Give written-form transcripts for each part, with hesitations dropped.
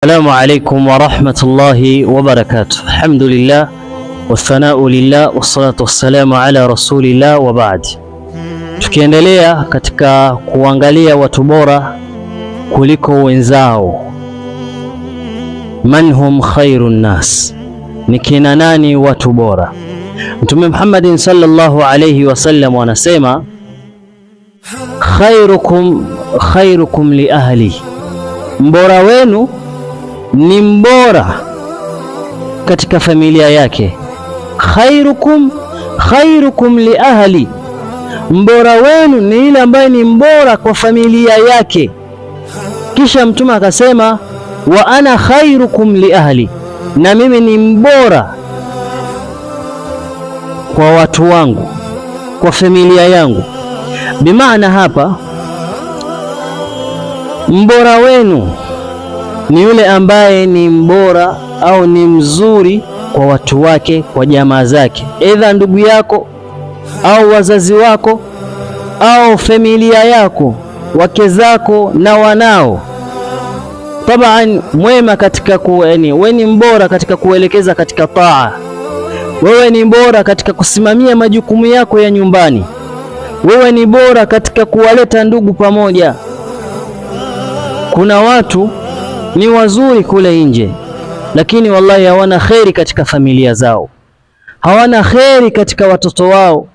السلام عليكم ورحمة الله وبركاته. الحمد لله والثناء لله والصلاة والسلام على رسول الله وبعد. Tukiendelea katika kuangalia watu bora kuliko wenzao, man hum khairun nas, ni kina nani watu bora? Mtume Muhammadin sallallahu alayhi wasallam anasema khairukum li ahli, mbora wenu ni mbora katika familia yake. Khairukum li ahli, mbora wenu ni yule ambaye ni mbora kwa familia yake. Kisha mtume akasema wa ana khairukum li ahli, na mimi ni mbora kwa watu wangu, kwa familia yangu. Bimaana hapa mbora wenu ni yule ambaye ni mbora au ni mzuri kwa watu wake, kwa jamaa zake, aidha ndugu yako au wazazi wako au familia yako, wake zako na wanao. Taban mwema katika wewe ni mbora katika kuelekeza katika taa, wewe ni bora katika kusimamia majukumu yako ya nyumbani, wewe ni bora katika kuwaleta ndugu pamoja. Kuna watu ni wazuri kule nje, lakini wallahi hawana kheri katika familia zao, hawana kheri katika watoto wao,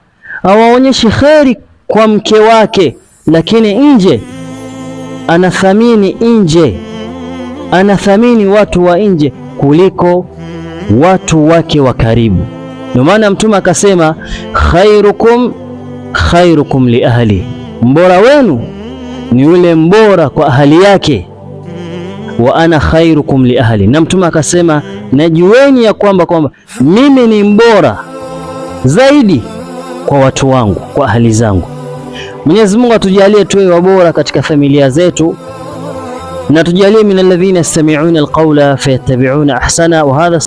hawaonyeshi kheri kwa mke wake, lakini nje anathamini watu wa nje kuliko watu wake wa karibu. Ndio maana mtume akasema khairukum li ahli, mbora wenu ni yule mbora kwa ahali yake. Wa ana khairukum li ahli, na mtume akasema najueni ya kwamba mimi ni mbora zaidi kwa watu wangu, kwa ahali zangu. Mwenyezi Mungu atujalie tuwe wabora katika familia zetu, na tujalie min alladhina yastami'una alqawla fayattabi'una ahsana. Wa hadha